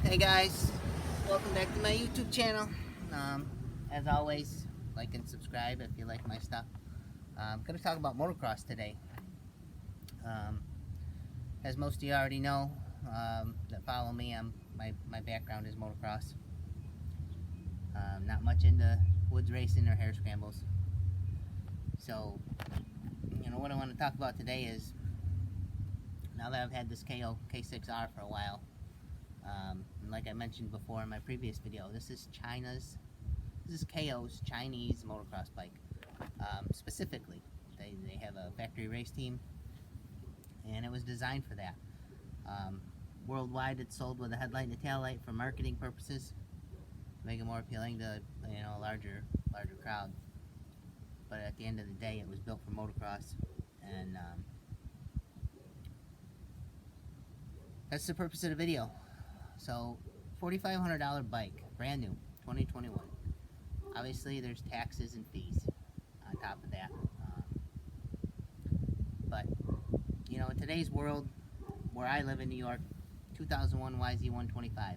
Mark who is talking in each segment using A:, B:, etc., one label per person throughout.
A: Hey guys, welcome back to my YouTube channel. As always, like and subscribe if you like my stuff. I'm going to talk about motocross today. Um, as most of you already know that follow me, my background is motocross. Not much into woods racing or hare scrambles. So, what I want to talk about today is, now that I've had this Kayo K6R for a while, and like I mentioned before in my previous video, this is Kayo's Chinese motocross bike. Specifically, they have a factory race team, and it was designed for that. Worldwide, it's sold with a headlight and a taillight for marketing purposes, to make it more appealing to a larger crowd. But at the end of the day, it was built for motocross, and that's the purpose of the video. So, $4,500 bike, brand new, 2021. Obviously, there's taxes and fees on top of that. But in today's world, where I live in New York, 2001 YZ125,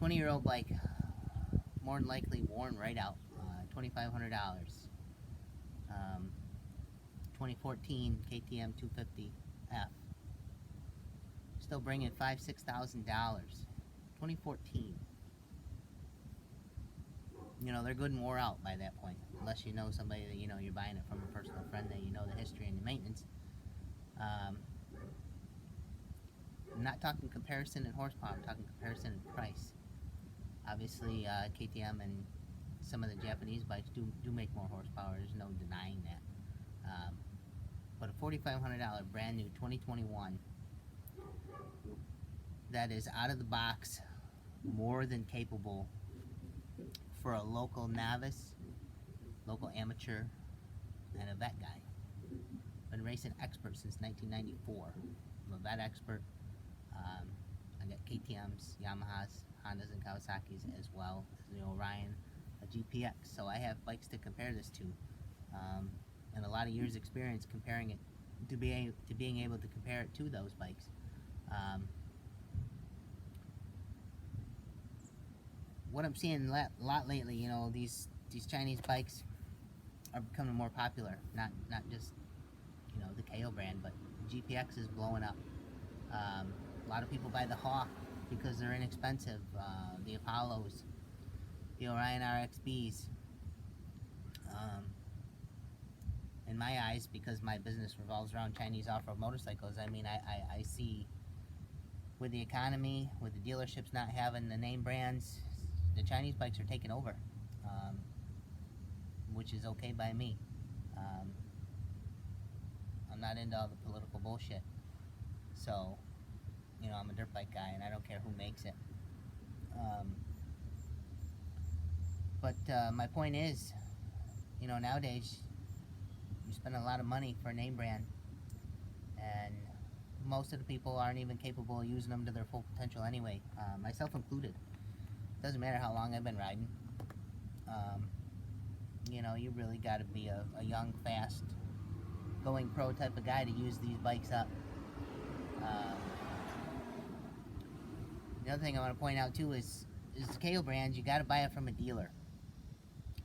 A: 20-year-old bike, more than likely worn right out, $2,500. 2014 KTM 250F, still bringing $5,000–$6,000. 2014. They're good and wore out by that point, unless you know somebody that you're buying it from, a personal friend that you know the history and the maintenance. I'm not talking comparison in horsepower, I'm talking comparison in price. Obviously, KTM and some of the Japanese bikes do make more horsepower, there's no denying that. But a $4,500 brand new 2021 that is out of the box, more than capable for a local novice, local amateur, and a vet guy. Been racing expert since 1994. I'm a vet expert. I got KTM's, Yamahas, Hondas, and Kawasaki's, as well as the Orion, a GPX. So I have bikes to compare this to, and a lot of years experience comparing it to being able to compare it to those bikes. What I'm seeing a lot lately, these Chinese bikes are becoming more popular. Not just the Kayo brand, but GPX is blowing up. A lot of people buy the Hawk because they're inexpensive. The Apollos, the Orion RXBs. In my eyes, because my business revolves around Chinese off-road motorcycles, I see, with the economy, with the dealerships not having the name brands, the Chinese bikes are taking over, which is okay by me. I'm not into all the political bullshit, so I'm a dirt bike guy, and I don't care who makes it. But my point is, nowadays you spend a lot of money for a name brand, and most of the people aren't even capable of using them to their full potential anyway, myself included. Doesn't matter how long I've been riding. You really got to be a young, fast, going pro type of guy to use these bikes up. The other thing I want to point out too is the Kayo brand, you got to buy it from a dealer.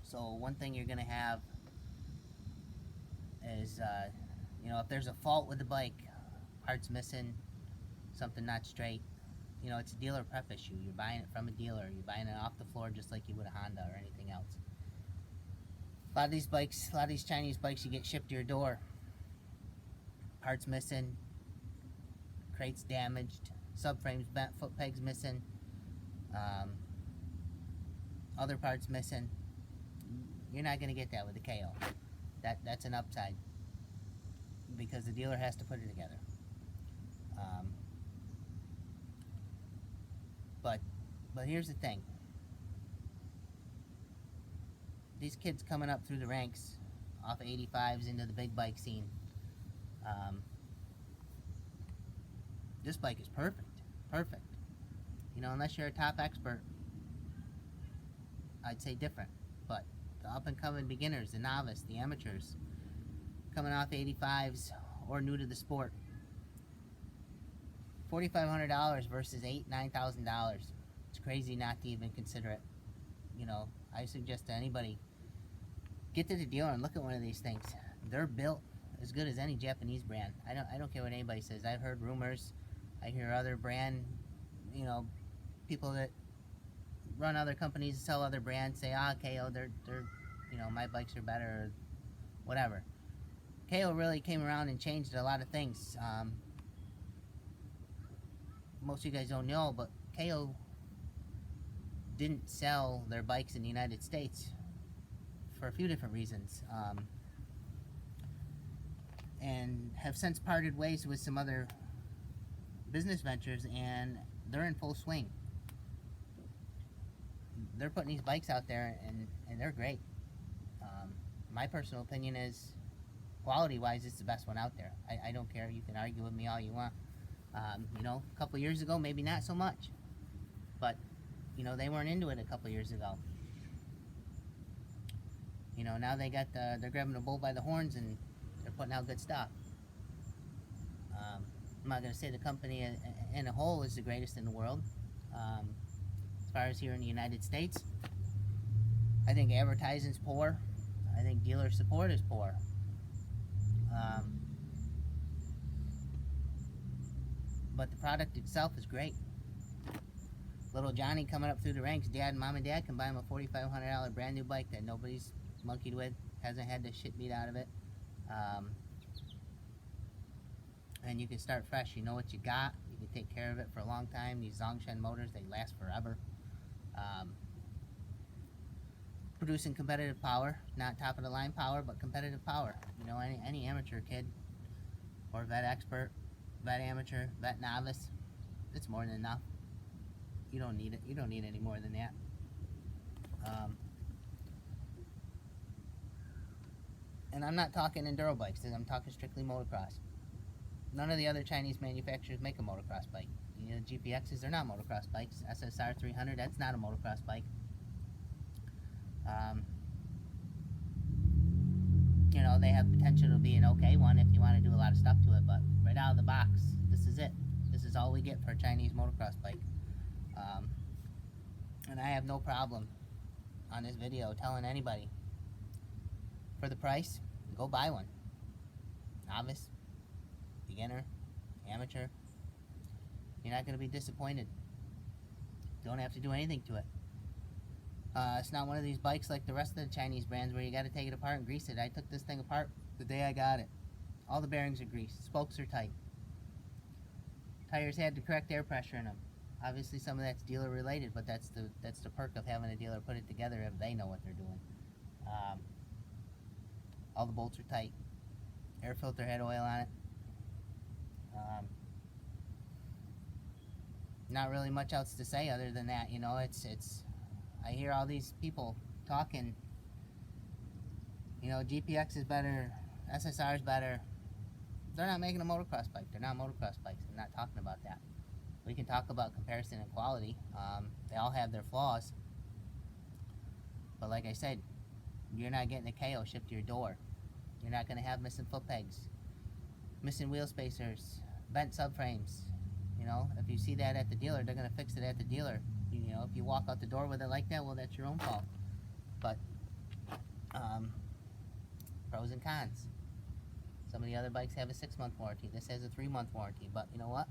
A: So one thing you're going to have is, if there's a fault with the bike, parts missing, something not straight, it's a dealer prep issue. You're buying it from a dealer. You're buying it off the floor just like you would a Honda or anything else. A lot of these Chinese bikes, you get shipped to your door. Parts missing, crates damaged, subframes bent, foot pegs missing, other parts missing. You're not going to get that with the Kayo. That's an upside, because the dealer has to put it together. But here's the thing. These kids coming up through the ranks off of 85s into the big bike scene, this bike is perfect. Unless you're a top expert, I'd say different. But the up-and-coming beginners, the novice, the amateurs, coming off 85s or new to the sport, $4,500 versus $9,000. It's crazy not to even consider it. You know, I suggest to anybody, get to the dealer and look at one of these things. They're built as good as any Japanese brand. I don't care what anybody says. I've heard rumors. I hear other brand, you know, people that run other companies and sell other brands say, Kayo, they're, you know, my bikes are better, or whatever. Kayo really came around and changed a lot of things. Most of you guys don't know, but Kayo didn't sell their bikes in the United States for a few different reasons, and have since parted ways with some other business ventures, and they're in full swing. They're putting these bikes out there, and they're great. My personal opinion is, quality-wise, it's the best one out there. I don't care. You can argue with me all you want. You know, a couple years ago, maybe not so much. But, you know, they weren't into it a couple years ago. You know, now they're grabbing the bull by the horns, and they're putting out good stuff. I'm not going to say the company in a whole is the greatest in the world. As far as here in the United States, I think advertising's poor. I think dealer support is poor. But the product itself is great. Little Johnny coming up through the ranks, Mom and Dad can buy him a $4,500 brand new bike that nobody's monkeyed with, hasn't had the shit beat out of it. And you can start fresh. You know what you got. You can take care of it for a long time. These Zongshan motors, they last forever. Producing competitive power, not top of the line power, but competitive power. You know, any amateur kid or vet expert, vet amateur, vet novice, it's more than enough. You don't need it. You don't need any more than that. And I'm not talking enduro bikes. I'm talking strictly motocross. None of the other Chinese manufacturers make a motocross bike. You know, GPXs, they're not motocross bikes. SSR 300, that's not a motocross bike. You know, they have potential to be an okay one if you want to do a lot of stuff to it, but right out of the box, this is it. This is all we get for a Chinese motocross bike. And I have no problem on this video telling anybody, for the price, go buy one. Novice, beginner, amateur, you're not going to be disappointed. Don't have to do anything to it. It's not one of these bikes like the rest of the Chinese brands where you got to take it apart and grease it. I took this thing apart the day I got it. All the bearings are greased. Spokes are tight. Tires had the correct air pressure in them. Obviously, some of that's dealer related, but that's the perk of having a dealer put it together if they know what they're doing. All the bolts are tight. Air filter had oil on it. Not really much else to say other than that. You know, it's. I hear all these people talking. You know, GPX is better, SSR is better. They're not making a motocross bike. They're not motocross bikes. I'm not talking about that. We can talk about comparison and quality. They all have their flaws. But like I said, you're not getting a Kayo shipped to your door. You're not going to have missing foot pegs, missing wheel spacers, bent subframes. You know, if you see that at the dealer, they're going to fix it at the dealer. You know, if you walk out the door with it like that, well, that's your own fault. But, pros and cons. Some of the other bikes have a 6-month warranty. This has a 3-month warranty. But you know what?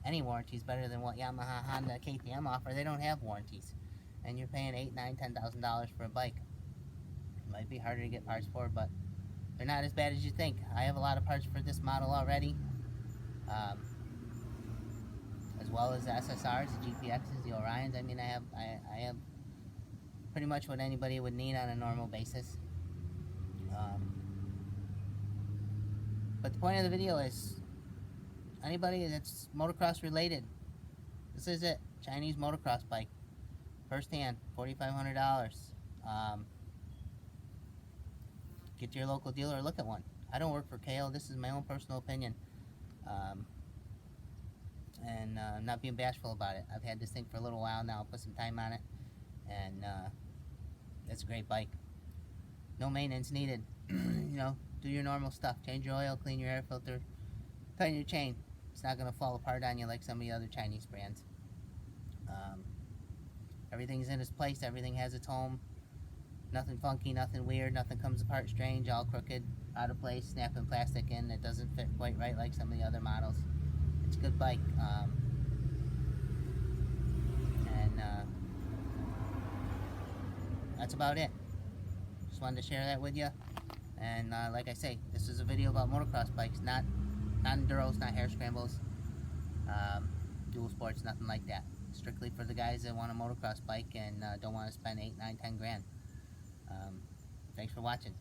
A: Any warranty is better than what Yamaha, Honda, KTM offer. They don't have warranties. And you're paying $8,000, $9,000, $10,000 for a bike. It might be harder to get parts for, but they're not as bad as you think. I have a lot of parts for this model already. As well as the SSRs, the GPXs, the Orions. I mean, I have pretty much what anybody would need on a normal basis. But the point of the video is, anybody that's motocross related, this is it. Chinese motocross bike. First hand, $4,500. Get to your local dealer, look at one. I don't work for Kayo. This is my own personal opinion. And I'm not being bashful about it. I've had this thing for a little while now. Put some time on it. And it's a great bike. No maintenance needed. You know, do your normal stuff. Change your oil, clean your air filter, tighten your chain. It's not going to fall apart on you like some of the other Chinese brands. Um, Everything's in its place. Everything has its home. Nothing funky, nothing weird, nothing comes apart strange, all crooked, out of place, snapping plastic in that doesn't fit quite right like some of the other models. It's a good bike. And that's about it. Just wanted to share that with you. And like I say, this is a video about motocross bikes, not enduros, not hair scrambles, dual sports, nothing like that. Strictly for the guys that want a motocross bike and don't want to spend 8, 9, 10 grand. Thanks for watching.